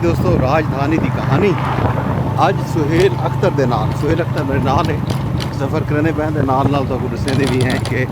दोस्तों राजधानी की कहानी अज सुहेल अख्तर के नाल सुहेल अख्तर मेरे नाल है। सफ़र करने पैंदे नाल तो दसने भी हैं कि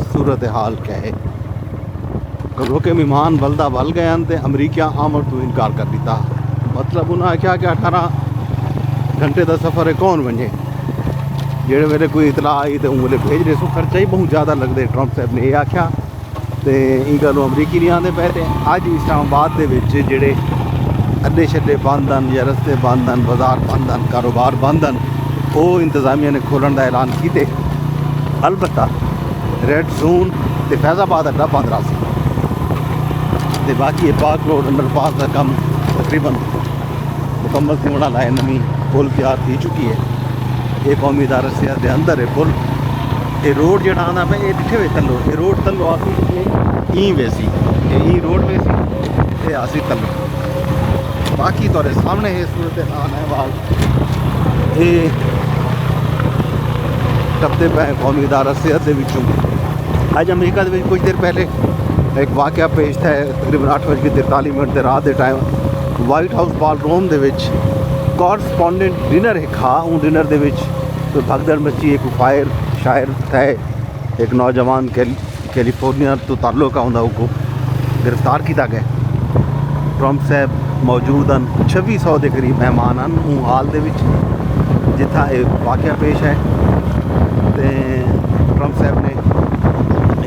सूरत हाल क्या है। क्योंकि मेहमान बलदा बल गए हैं तो अमरीका आमद तो इनकार कर दिता। मतलब उन्हें आख्या कि 18 घंटे का सफ़र है कौन बने। जेड़े वेले कोई इतला आई तो उस वेले भेज रहे सो खर्चा ही बहुत ज़्यादा लगते। ट्रंप साहब ने यह आख्या तो ये गलों अमरीकी नहीं आते पे। अज इस्लामाबाद के जेड़े अड्डे छड्डे बंद हैं या रस्ते बंद हैं, बाजार बंद हैं, कारोबार बंद हैं, वो इंतजामिया ने खोलने का ऐलान किए। अलबत्ता रेड जोन तो फैज़ाबाद अड्डा बंद रहा तो बाकी ये पाक रोड अंडरपास का काम तकरीबन मुकम्मल होने वाला है। नवी पुल तैयार थी चुकी है। ये कौमी इदारा सेहत के अंदर है पुल। ये रोड जो आना पे ये दिखे वे तलो ये रोड तलो आसी ई वैसी ई रोड वैसी ये आसी तलो। बाकी थोड़े सामने है सूरत हाल है वाल ये टपते पे कौमी इदारा सेहत के विचों। अज अमरीका के कुछ देर पहले एक वाक़या पेश था। तकरीबन 8:43 रात के टाइम वाइट हाउस बाल रूम के कॉरस्पॉन्डेंट डिनर है खा उन डिनर के कोई भगदड़ मची। एक फायर शायर था एक नौजवान कैलिफोर्निया तो ताल्लुक आंदा को गिरफ्तार किया गया। ट्रंप साहब मौजूद हैं 2600 के करीब मेहमान हैं हाल के जिथा ये वाक़या पेश है। तो ट्रंप साहब ने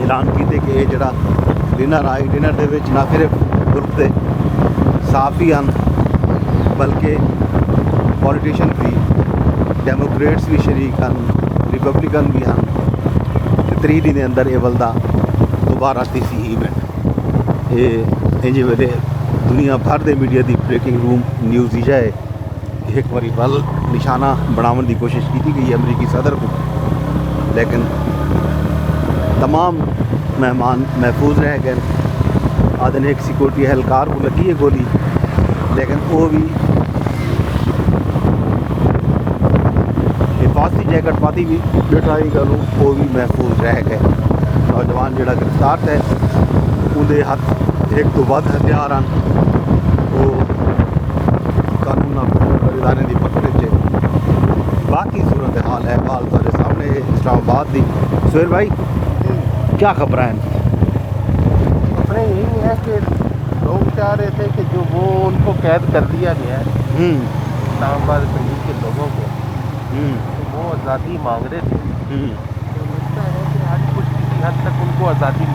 ऐलान किए कि ये जड़ा डिनर आई डिनर के ना सिर्फ मुल्क के साफी हैं बल्कि पॉलिटिशियन भी डेमोक्रेट्स भी शरीक हैं रिपब्लिकन भी हैं। 3 दिन के अंदर ये बल्दा दोबारा तीसरी इवेंट ये इंज वेले दुनिया भर के मीडिया की ब्रेकिंग रूम न्यूज़ ही है। एक बार बल निशाना बनाने की कोशिश की गई अमरीकी सदर को, लेकिन तमाम मेहमान महफूज रह गए। आदने एक सिक्योरिटी एहलकार को लगी है गोली, लेकिन वो भी हिफाजती जैकेट पाती भी बिठाई गलू वो भी महफूज रह गए। नौजवान जोड़ा गिरफ्तार है उनके हाथ एक तो वध हथियार हैं वो कानून इदारे की पकड़ च। बाकी सूरत हाल है हाल थोड़े सामने इस्लामाबाद की। सुहेल भाई क्या खबर हैं? खबरें यही है कि लोग चाह रहे थे कि जो वो उनको कैद कर दिया गया है इस्लामाबाद पिंडी के लोगों को तो वो आज़ादी मांग रहे थे। तो लगता है कि आज कुछ किसी हद तक उनको आज़ादी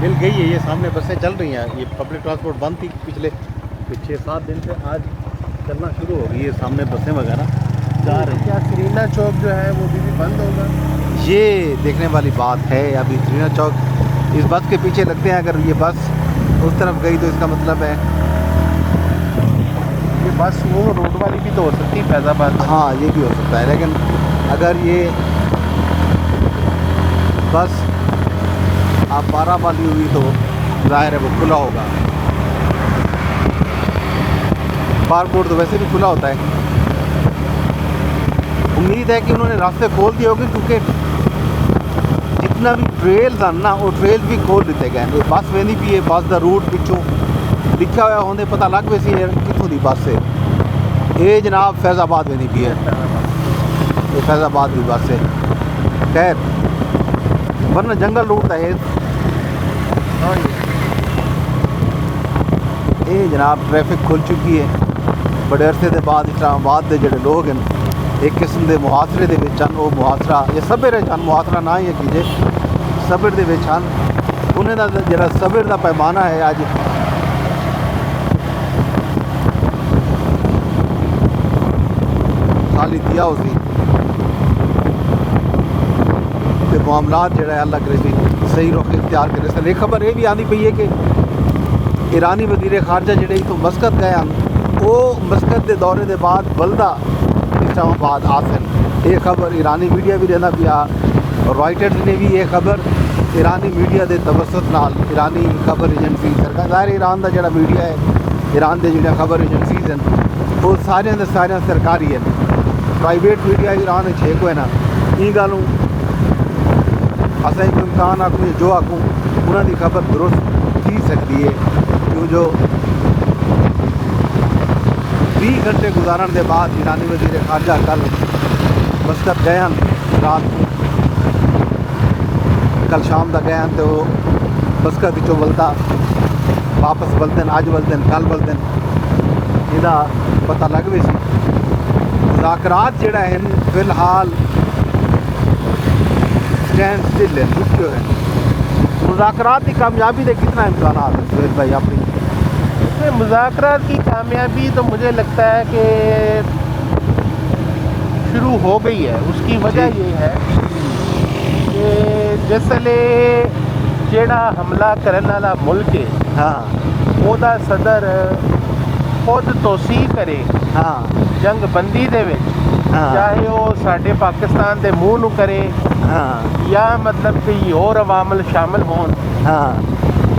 मिल गई है। ये सामने बसें चल रही हैं। ये पब्लिक ट्रांसपोर्ट बंद थी पिछले 6-7 दिन से, आज चलना शुरू हो गई है। सामने बसें वगैरह जा रही हैं। क्या श्रीना चौक जो है वो भी बंद होगा? ये देखने वाली बात है। अभी श्रीना चौक इस बस के पीछे लगते हैं। अगर ये बस उस तरफ गई तो इसका मतलब है ये बस वो रोड वाली भी तो हो सकती है फैज़ाबाद। हाँ ये भी हो सकता है, लेकिन अगर ये बस आप 12 वाली हुई तो जाहिर है वो खुला होगा। बारकोड तो वैसे भी खुला होता है। उम्मीद है कि उन्होंने रास्ते खोल दिए होंगे, क्योंकि जितना भी ट्रेल्स हैं ना वो ट्रेल्स भी खोल दिए गए। बस वेंदी भी है, बस का रूट पिछों लिखा हुआ होंगे पता लग वैसी कितों की बस है। ये जनाब फैज़ाबाद वेंदी भी है, ये फैज़ाबाद की बस है। खैर वरना जंगल रूट है ये जनाब। ट्रैफिक खुल चुकी है। बड़े अरसे के बाद इस्लामाबाद के जोड़े लोग हैं एक किस्म के मुहासरे के वो मुहासरा या सबर मुहासरा ना ही कीजिए सबर के उन्हें जो सबर का पैमाना है अज खाली दिया उसी तो मामलात जो अल्लाह करे सही रुख इख्तियार करे। सर एक खबर ये भी आती पई है कि ईरानी वजीर खारजा जोड़े तो मस्कत गए हैं वो मस्कत के दौरे के बाद बलदा इस्लामाबाद आसन। ये खबर ईरानी मीडिया भी रहना पिया और रॉयटर्स ने भी ये खबर ईरानी मीडिया के तवसत नाल ईरानी खबर एजेंसी सरकार ईरान का जोड़ा मीडिया है ईरान के जो खबर एजेंसीज हैं वो सारे सरकारी हैं। प्राइवेट मीडिया ईरान 6 को है ना ये गलों असा इम्कान आखूँ जो आखूँ उन्होंने खबर दुरुस्त की सकती है। क्यों जो 20 घंटे गुजारन के बाद ईरानी वजीर खारजा कल मस्कत गए हैं रात को, कल शाम तक गए हैं तो मस्कत चो बलता वापस बलते अज बलते कल बलते इसका पता लग भी सी। मुज़ाकरात जिहड़ा है फिलहाल स्टैंड स्टिल है, रुके है। मुज़ाकरात की कामयाबी के कितना इम्कान है सुहेल भाई अपनी? इसमें मुज़ाकरात की कामयाबी तो मुझे लगता है कि शुरू हो गई है। उसकी वजह ये है कि जिसले जेड़ा हमला करने वाला मुल्क है, हाँ ओदा सदर खुद तोसी करे हाँ जंग बंदी दे विच, हाँ चाहे वो साडे पाकिस्तान दे मूँह नूं करे हाँ या मतलब कोई और अवामल शामिल होन, हाँ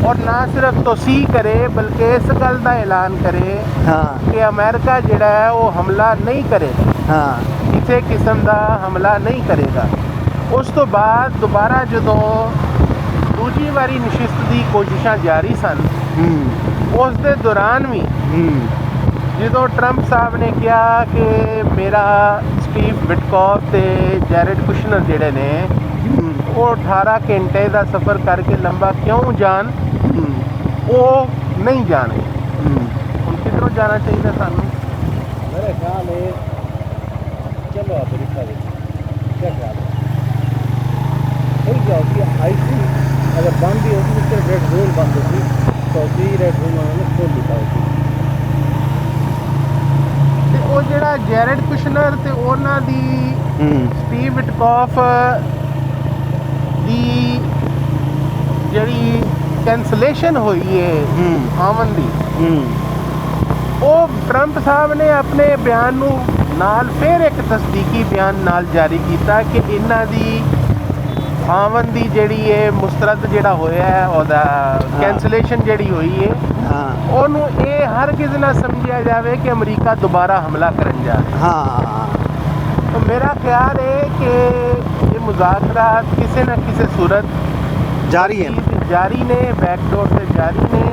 और ना सिर्फ तोसी करे बल्कि इस गल का ऐलान करे हाँ कि अमेरिका जिहड़ा है वो हमला नहीं करेगा, हाँ किसी किस्म का हमला नहीं करेगा। उस तो बाद दोबारा जदों दूजी बारी नशिस्त की कोशिशां जारी सन, उस दे दौरान भी जो ट्रंप साहब ने कहा कि मेरा स्टीव विटकॉफ ते जैरेड कुशनर जिहड़े ने वो 18 घंटे का सफ़र करके लंबा क्यों जान, वो नहीं जाने। हम किधरों जाना चाहिए सानू? मेरे ख्याल है चलो अमेरिका में क्या ख्याल है? सही क्या होती है आईसी अगर बंद भी होती तो सिर्फ रेड जोन बंद होती, सऊदी रेड जोन उन्होंने खोल दिया होती। ते वो जिहड़ा जैरेड कुशनर ते उन्हां दी स्टीव विटकॉफ दी जिहड़ी कैंसलेशन हुई है आमन दी, वो ट्रंप साहब ने अपने बयान नूं नाल फिर एक तस्दीकी बयान नाल जारी किया कि इन्हां दी आमन दी जिहड़ी है मुस्तरद जिहड़ा होया है ओहदा कैंसलेशन जिहड़ी हुई है, ਉਹਨੂੰ ਇਹ हरगिज़ ना समझा जाए कि अमरीका दोबारा हमला करन जा रहा है। हाँ तो मेरा ख्याल है कि ये मुज़ाकरात किसी न किसी सूरत जारी है, जारी ने बैकडोर से जारी ने,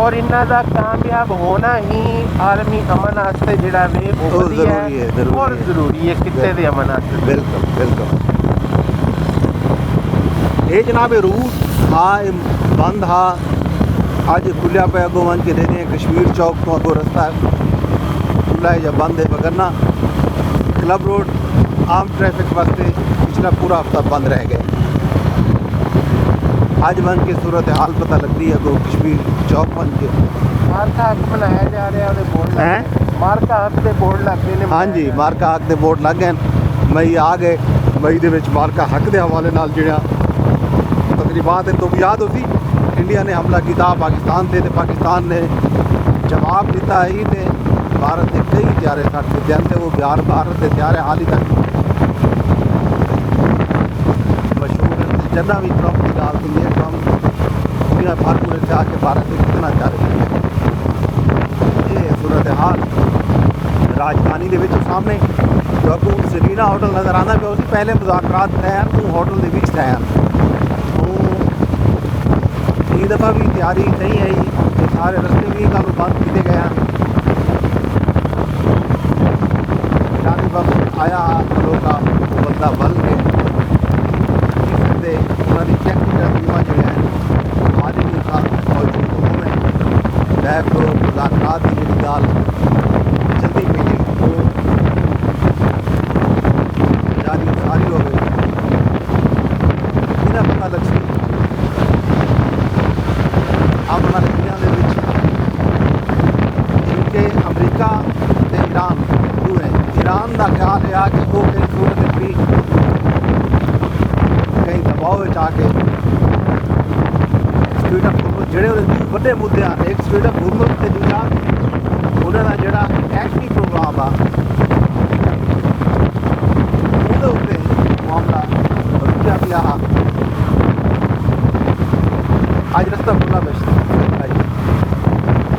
और इन्हां दा कामयाब होना ही आलमी अमन वास्ते जिहड़ा वे वो वधिया है और ज़रूरी है किते दे अमन वास्ते। बिल्कुल बिल्कुल। ये जनाब रूट हाँ बंद हाँ अज खुलिया पे अगों वन के देने कश्मीर चौक तो अगों रास्ता खुला है या बंद है, वगरना क्लब रोड आम ट्रैफिक वास्ते पिछला पूरा हफ्ता बंद रह गए। अज बन के सूरत हाल पता लगती है अगों कश्मीर चौक बन के मार्का हक बनाया जा रहा है, ਉਹਦੇ बोर्ड हैं मार्का हक ਦੇ बोर्ड लगਦੇ ਨੇ। हाँ जी मार्का हक के बोर्ड लग गए, मई आ गए। मई ਦੇ ਵਿੱਚ मार्का हक के हवाले नाल ਜਿਹੜਾ तकरीबात है तो याद होती इंडिया ने हमला किया पाकिस्तान से, पाकिस्तान ने जवाब दिता ही ने भारत के कई हथियारे साथ विद्यान थे, वो भारत के हथियारे हाल ही तक मशहूर है। जन्ना भी ट्रंप की गाल दी है, ट्रंप दुनिया भर पूरे से आके भारत से कितना चाह रहे। ये सूरत हाल राजधानी के विच सामने जो आपको सरीना होटल नज़र आता पे उसी पहले मुज़ाकरात तय हैं तो होटल के विच तय हैं। ये दफ़ा भी तैयारी नहीं है, ये सारे रस्ते भी कल बंद किए गए हैं। जाने वक्त आया लोग का बंदा बल के उन्होंने चेक किया जो है आदमी का मौजूद होवे बैक लो मुज़ाकरात की जी गाल जल्दी मिली वो जारी सारी हो गई इन्हें पता लग सी आमना दुनिया के क्योंकि अमरीका ते ईरान दोवें ईरान का ख्याल है कि वो कई सूरत भी कई दबाव आके स्टेट ऑफ हुकूमत जोड़े बड़े मुद्दे हैं, एक स्टेट ऑफ हुकूमत से दूसरा उन्होंने जोड़ा एक्टिव प्रोग्राम आ उत्ते मामला रुकिया पिया अज रस्ता खुला बचता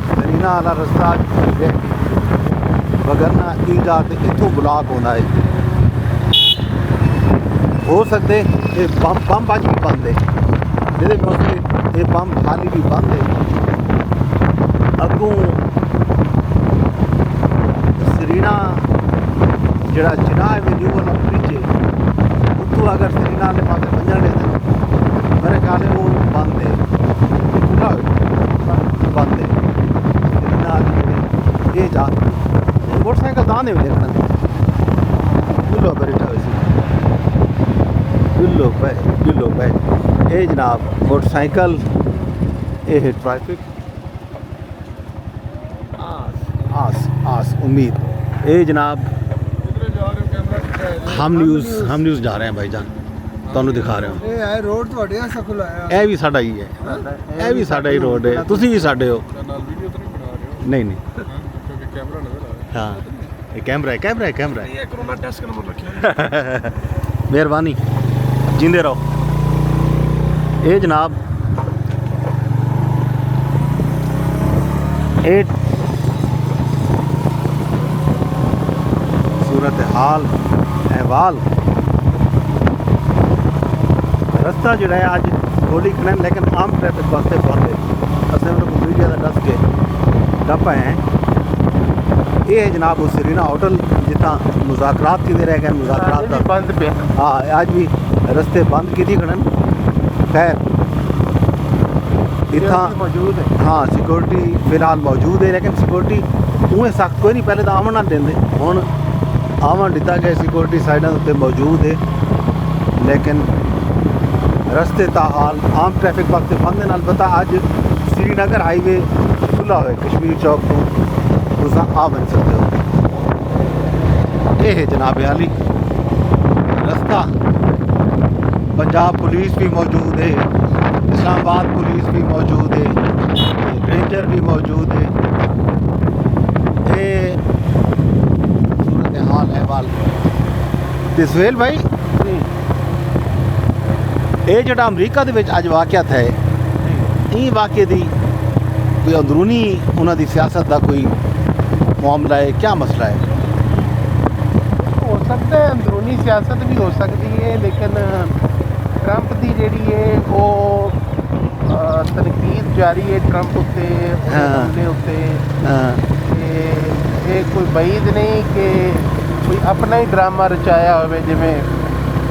सरीना वाला रस्ता वगरना ई जाके इतों ब्लॉक होना है। हो सकते ये बम अज भी बंद है, जिहदे वास्ते ये बम खाली भी बंद है। अगों ਜਿਹੜਾ ਚਨਾਹ ਐਵੇਨਿਊ ਵਾਲਾ ਬ੍ਰਿਜ ਹੈ ਉੱਥੋਂ ਅਗਰ ਸਰੀਨਾ ਵਾਲੇ ਪਾਸੇ ਵੰਜਣ ਦੇ ਮੇਰੇ ਖਿਆਲ ਹੈ ਉਹ ਬੰਦ ਹੈ ਖੁੱਲ੍ਹਾ ਹੋਇਆ ਬੰਦ ਹੈ ਸਰੀਨਾ ਵਾਲੇ ਜਿਹੜੇ ਇਹ ਜਾ ਮੋਟਰਸਾਈਕਲ ਤਾਂ ਨਹੀਂ ਦੇਖਣ ਗੁੱਲੋ ਬੈਠਾ ਹੋਇਆ ਸੀ ਗੁੱਲੋ ਪੈ ਇਹ ਜਨਾਬ ਮੋਟਰਸਾਈਕਲ ਇਹ ट्रैफिक आस उम्मीद ये जनाब हम न्यूज़ जा रहे हैं भाईजान ਤੁਹਾਨੂੰ ਦਿਖਾ ਰਹੇ ਹਾਂ ਇਹ ਹੈ ਰੋਡ ਤੁਹਾਡੇ ਆ ਸਕੂਲ ਆਇਆ ਇਹ ਵੀ ਸਾਡਾ ਹੀ ਹੈ ਇਹ ਵੀ ਸਾਡਾ ਹੀ ਰੋਡ ਹੈ ਤੁਸੀਂ ਵੀ ਸਾਡੇ ਹੋ ਨਾਲ ਵੀਡੀਓ ਤਾਂ ਨਹੀਂ ਬਣਾ ਰਹੇ ਹੋ ਨਹੀਂ ਨਹੀਂ ਕਿਉਂਕਿ ਕੈਮਰਾ ਨਜ਼ਰ ਆ ਰਿਹਾ ਹਾਂ ਇਹ ਕੈਮਰਾ ਹੈ ਇਹ ਕਰੋਨਾ ਟੈਸਟ ਨੰਬਰ ਰੱਖਿਆ ਮਿਹਰਬਾਨੀ ਜਿੰਦੇ ਰਹੋ ਇਹ ਜਨਾਬ ਇਹ सूरत हाल अहवाल रस्ता जोड़ा है अज गोली कलन लेकिन आम ट्रैफिक वास्ते बंद है असं उन्होंने मीडिया का दस के टप आए हैं ये है जनाब वो सरीना होटल जितना मुज़ाकरात की रह गए मुज़ाकरात का बंद पे हाँ आज भी रस्ते बंद की थी खड़न खैर इतना मौजूद है हाँ सिक्योरिटी फिलहाल मौजूद है लेकिन सिक्योरिटी उन्हें सख्त कोई नहीं पहले तो आवन ना देंगे हुण आवन दिता गया सिक्योरिटी साइडों उत्ते मौजूद है लेकिन रस्ते ता हाल आम ट्रैफिक वास्ते बंद है अलबत्ता अज श्रीनगर हाईवे खुला हुआ कश्मीर चौक तो तुस आ बन सकते हो ये है जनाब आली रस्ता पंजाब पुलिस भी मौजूद है इस्लामाबाद पुलिस भी मौजूद है रेंजर भी मौजूद है ये सूरत हाल अहवाल ते सुहेल भाई ये जो अमरीका दे विच अज वाक़ियात है ये वाक़े दी कोई अंदरूनी उन्हां दी सियासत का कोई मामला है क्या मसला है हो सकता है अंदरूनी सियासत भी हो सकती है लेकिन ट्रंप की जी है वो तनकीद जारी है ट्रंप उत्ते हमले उत्ते ये कोई बईद नहीं कि कोई अपना ही ड्रामा रचाया होवे जिवें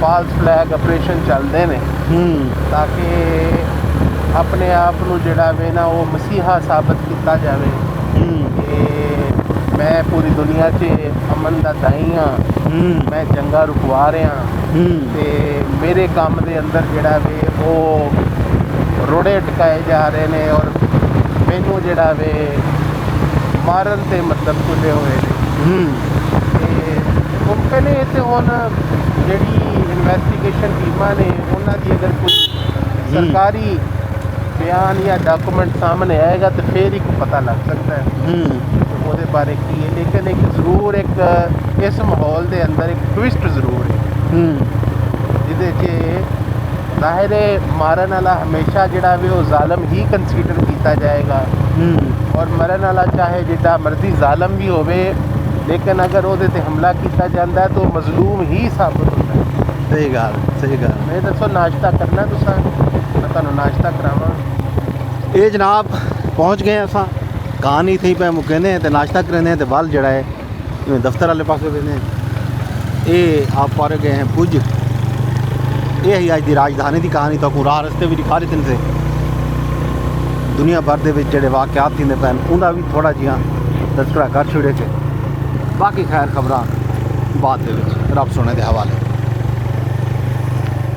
फाल्स फ्लैग ऑपरेशन चलते हैं ताकि अपने आप को जड़ा वे ना वो मसीहा साबित किया जाए कि मैं पूरी दुनिया से अमन का दाई हाँ मैं जंगा रुकवा रहा ते मेरे काम के अंदर जड़ा वे वो रोड़े अटकाए जा रहे हैं और मैनू जड़ा वे मारन से मतलब तुले हुए मुमकिन है तो हुण जिहड़ी इन्वेस्टिगेशन टीमां ने उन्हां दी अगर कोई सरकारी बयान या डॉक्यूमेंट सामने आएगा तो फिर ही पता लग सकता है ਉਹਦੇ ਬਾਰੇ ਕੀ ਹੈ ਲੇਕਿन एक ਜ਼ਰੂਰ ਇੱਕ ਇਸ ਮਾਹੌਲ ਦੇ ਅੰਦਰ ਇੱਕ ਟਵਿਸਟ ਜ਼ਰੂਰ ਹੈ ਜਿਹਦੇ 'ਚ ਜ਼ਾਹਿਰ ਹੈ ਮਾਰਨ ਵਾਲਾ ਹਮੇਸ਼ਾ ਜਿਹੜਾ ਵੀ ਉਹ ਜ਼ਾਲਮ ਹੀ ਕੰਸੀਡਰ ਕੀਤਾ ਜਾਏਗਾ ਔਰ ਮਰਨ ਵਾਲਾ ਚਾਹੇ ਜਿੱਡਾ ਮਰਜ਼ੀ ਜ਼ਾਲਮ ਵੀ ਹੋਵੇ लेकिन अगर ਉਹਦੇ ਤੇ ਹਮਲਾ ਕੀਤਾ ਜਾਂਦਾ ਹੈ तो मजलूम ही साबित ਹੁੰਦਾ है सही गल मैं दसो नाश्ता करना तुसां मैं ਤੁਹਾਨੂੰ नाश्ता करावां ये जनाब पहुँच गए असां कहानी थी पे मुकेंदे ते नाश्ता करेंदे ते वल जड़ा है दफ्तर वाले पासे वेंदे ये आप पारे गए हैं पुज ये ही अज की राजधानी की कहानी तो राह रस्ते भी दिखा रहे थे दुनिया भर के जोड़े वाक़यात थी पैन उनका भी थोड़ा जिहा तस्करा कर छुड़े के बाकी खैर खबर बाद रब सोने के हवाले।